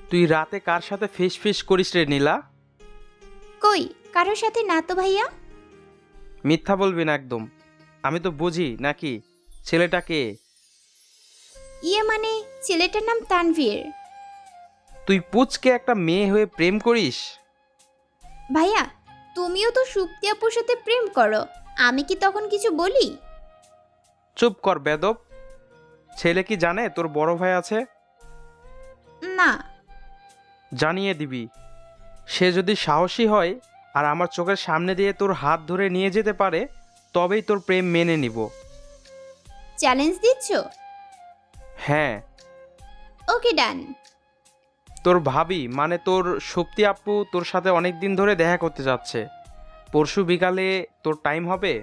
তুই রাতে কার সাথে ফিস ফিস করিস রে নীলা? কই, কারোর সাথে না তো ভাইয়া। মিথ্যা বলবি না একদম। আমি তো বুঝি নাকি ছেলেটাকে। ইয়ে মানে, ছেলেটার নাম তানভীর। তুই পুচকে একটা মেয়ে হয়ে প্রেম করিস? ভাইয়া, তুমিও তো সুপ্তি আপুর সাথে প্রেম করো, আমি কি তখন কিছু বলি? চুপ কর বেদব। ছেলে কি জানে তোর বড় ভাই আছে? না। জানিয়ে দিবি। সে যদি সাহসী হয় আর আমার চোখের সামনে দিয়ে তোর হাত ধরে নিয়ে যেতে পারে, তবেই তোর প্রেম মেনে নিব। চ্যালেঞ্জ দিচ্ছ? হ্যাঁ। ওকে, ডান। তোর ভাবি মানে তোর শক্তি আপু তোর সাথে অনেক দিন ধরে দেখা করতে যাচ্ছে। পরশু বিকালে তোর টাইম হবে?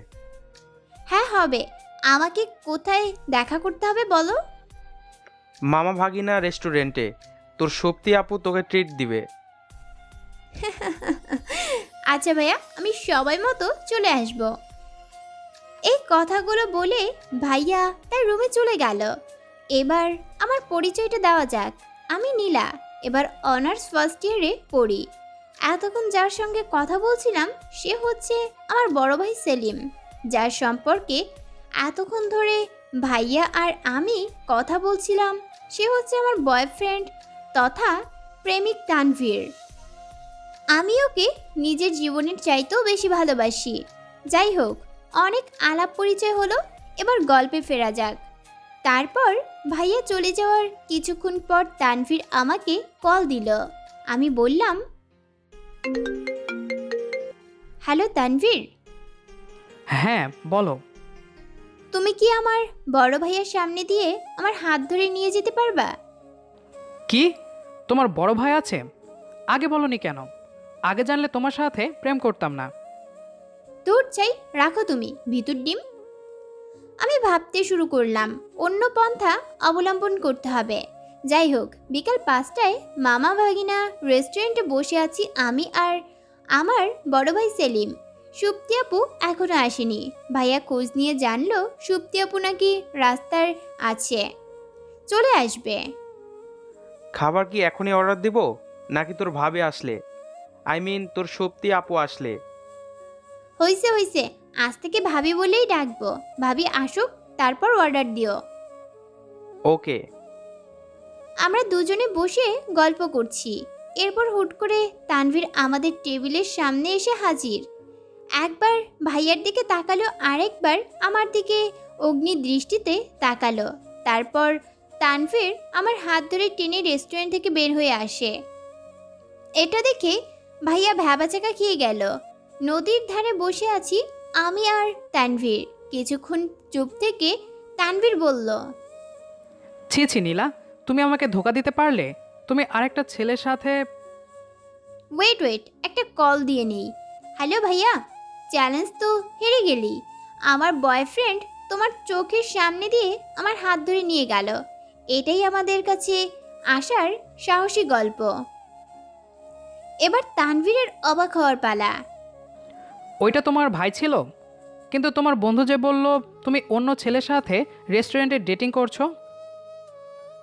হ্যাঁ হবে। আমাকে কোথায় দেখা করতে হবে বলো? মামা ভাগিনা রেস্টুরেন্টে। তোর শক্তি আপু তোকে ট্রিট দিবে। আচ্ছা ভাইয়া, আমি সবাই মতো চলে আসব। এই কথাগুলো বলে ভাইয়া তার রুমে চলে গেল। এবার আমার পরিচয়টা দেওয়া যাক। আমি নীলা, এবার অনার্স ফার্স্ট ইয়ারে পড়ি। এতক্ষণ যার সঙ্গে কথা বলছিলাম সে হচ্ছে আমার বড় ভাই সেলিম, যার সম্পর্কে এতক্ষণ ধরে ভাইয়া আর আমি কথা বলছিলাম সে হচ্ছে আমার বয়ফ্রেন্ড তথা প্রেমিক তানভীর। আমি ওকে নিজের জীবনের চাইতেও বেশি ভালোবাসি। যাই হোক, অনেক আলাপ পরিচয় হলো, এবার গল্পে ফেরা যাক। তারপর ভাইয়া চলে যাওয়ার কিছুক্ষণ পর তানভীর আমাকে কল দিল। আমি বললাম, হ্যালো তানভীর, হ্যাঁ বলো। তুমি কি আমার বড় ভাইয়ার সামনে দিয়ে আমার হাত ধরে নিয়ে যেতে পারবা? কি, তোমার বড় ভাই আছে? আগে বলনি কেন? আগে জানলে তোমার সাথে প্রেম করতাম না। দূর চাই, রাখো তুমি ভিতর ডিম। আমি ভাবতে শুরু করলাম অন্য পন্থা অবলম্বন করতে হবে। যাই হোক, বিকাল 5টায় মামা ভাগিনা রেস্টুরেন্টে বসে আছি আমি আর আমার বড় ভাই সেলিম। সুপ্তি আপু এখনো আসেনি। ভাইয়া খোঁজ নিয়ে জানলো সুপ্তি আপু নাকি রাস্তার আছে, চলে আসবে। খাবার কি এখনই অর্ডার দিব নাকি তোর ভাবে আসলে, আই মিন তোর শক্তি আপু আসলে? হইছে হইছে, আজ থেকে ভাবি বলেই ডাকবো। ভাবি আসুক, তারপর অর্ডার দিও। ওকে। আমরা দুজনে বসে গল্প করছি। এরপর হুট করে তানভীর আমাদের টেবিলের সামনে এসে হাজির। একবার ভাইয়ার দিকে তাকালো, আরেকবার আমার দিকে অগ্নি দৃষ্টিতে তাকালো। তারপর তানভীর আমার হাত ধরে টেনে রেস্টুরেন্ট থেকে বের হয়ে আসে। এটা দেখে ভাইয়া ভ্যাবাচাকা খেয়ে গেল। নদীর ধারে বসে আছি আমি আর তানভীর। কিছুক্ষণ চুপ থেকে তানভীর বলল, ছি ছি নীলা, তুমি আমাকে ধোকা দিতে পারলে? তুমি আরেকটা ছেলের সাথে। ওয়েট ওয়েট, একটা কল দিয়ে নেই। হ্যালো ভাইয়া, চ্যালেঞ্জ তো হেরে গেলি। আমার বয়ফ্রেন্ড তোমার চোখের সামনে দিয়ে আমার হাত ধরে নিয়ে গেল। এটাই আমাদের কাছে আসার সাহসী গল্প। এবার তানভীরের অবাক হওয়ার পালা। ওইটা তোমার ভাই ছিল? কিন্তু তোমার বন্ধু যে বলল তুমি অন্য ছেলের সাথে রেস্টুরেন্টে ডেটিং করছো।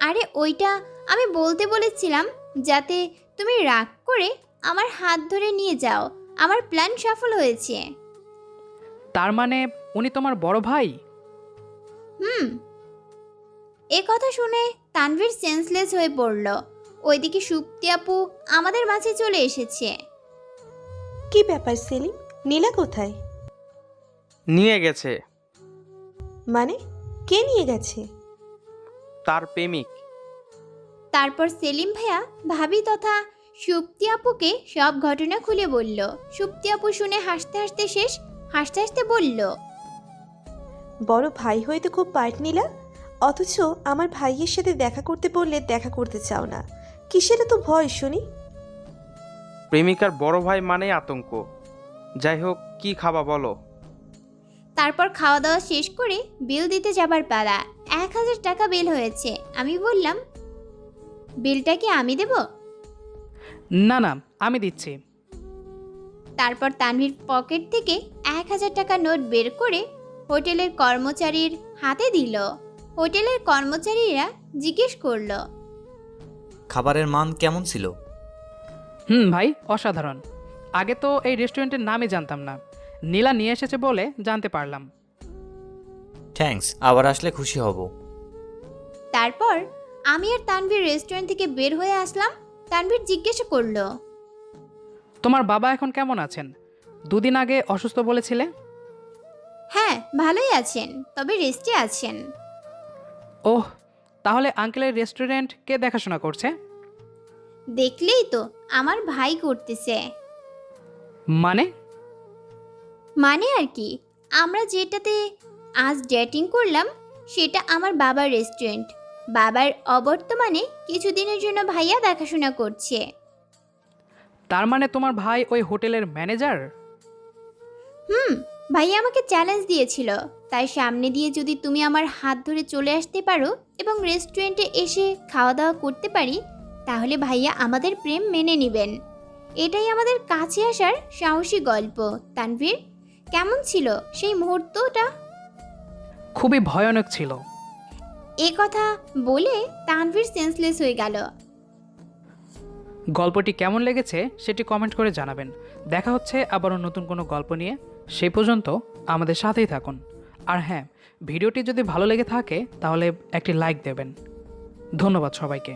আরে ওইটা আমি বলতে বলেছিলাম যাতে তুমি রাগ করে আমার হাত ধরে নিয়ে যাও। আমার প্ল্যান সফল হয়েছে। তার মানে উনি তোমার বড় ভাই? হুম। এ কথা শুনে তানভীর সেন্সলেস হয়ে পড়ল। ওইদিকে সুপ্তি আপু আমাদের মাঝে চলে এসেছে। কি ব্যাপার সেলিম, নীলা কোথায়? নিয়ে গেছে। মানে, কে নিয়ে গেছে? তার প্রেমিক। তারপর সেলিম ভাইয়া ভাবি তথা সুপ্তি আপুকে সব ঘটনা খুলে বলল। সুপ্তি আপু শুনে হাসতে হাসতে শেষ, হাসতে হাসতে বলল, বড় ভাই হয়ে তো খুব পার্ট নিলা, অথচ আমার ভাইয়ের সাথে দেখা করতে বললে দেখা করতে চাও না। কিসের তো ভয় শুনি? প্রেমিকার বড় ভাই মানেই আতঙ্ক। যাই হোক, কি খাবা বলো? তারপর খাওয়া দাওয়া শেষ করে বিল দিতে যাবার পালা। 1000 টাকা বিল হয়েছে। আমি বললাম, বিলটা কি আমি দেব? না না, আমি দিচ্ছি। তারপর তানভীর পকেট থেকে 1000 টাকা নোট বের করে হোটেলের কর্মচারীর হাতে দিল। হোটেলের কর্মচারীরা জিজ্ঞেস করলো, খাবারের মান কেমন ছিল? ভাই, অসাধারণ। আগে তো এই রেস্টুরেন্টের নামই জানতাম না, নীলা নিয়ে এসেছে বলে জানতে পারলাম। থ্যাঙ্কস, আবার আসলে খুশি হব। তারপর আমি আর তানভীর রেস্টুরেন্ট থেকে বের হয়ে আসলাম। তানভীর জিজ্ঞাসা করলো, তোমার বাবা এখন কেমন আছেন? দুদিন আগে অসুস্থ বলেছিলে। হ্যাঁ ভালোই আছেন, তবে রেস্টে আছেন। ওহ, তাহলে আঙ্কেলের রেস্টুরেন্ট কে দেখাশোনা করছে? দেখলেই তো, আমার ভাই করতেছে। মানে? মানে আর কি, আমরা যেটাতে আজ ডেটিং করলাম সেটা আমার বাবার রেস্টুরেন্ট। বাবার অবর্তমানে কিছুদিনের জন্য ভাইয়া দেখাশোনা করছে। তার মানে তোমার ভাই ওই হোটেলের ম্যানেজার? ভাইয়া আমাকে চ্যালেঞ্জ দিয়েছিল, তাই সামনে দিয়ে যদি তুমি আমার হাত ধরে চলে আসতে পারো এবং রেস্টুরেন্টে এসে খাওয়া দাওয়া করতে পারি, তাহলে ভাইয়া আমাদের প্রেম মেনে নেবেন। এটাই আমাদের কাছে আসার সাহসী গল্প। তানভীর, কেমন ছিল সেই মুহূর্তটা? খুবই ভয়ানক ছিল। এ কথা বলে তানভীর সেন্সলেস হয়ে গেল। গল্পটি কেমন লেগেছে সেটি কমেন্ট করে জানাবেন। দেখা হচ্ছে আবারও নতুন কোনো গল্প নিয়ে। সেই পর্যন্ত আমাদের সাথেই থাকুন। আর হ্যাঁ, ভিডিওটি যদি ভালো লেগে থাকে তাহলে একটি লাইক দেবেন। ধন্যবাদ সবাইকে।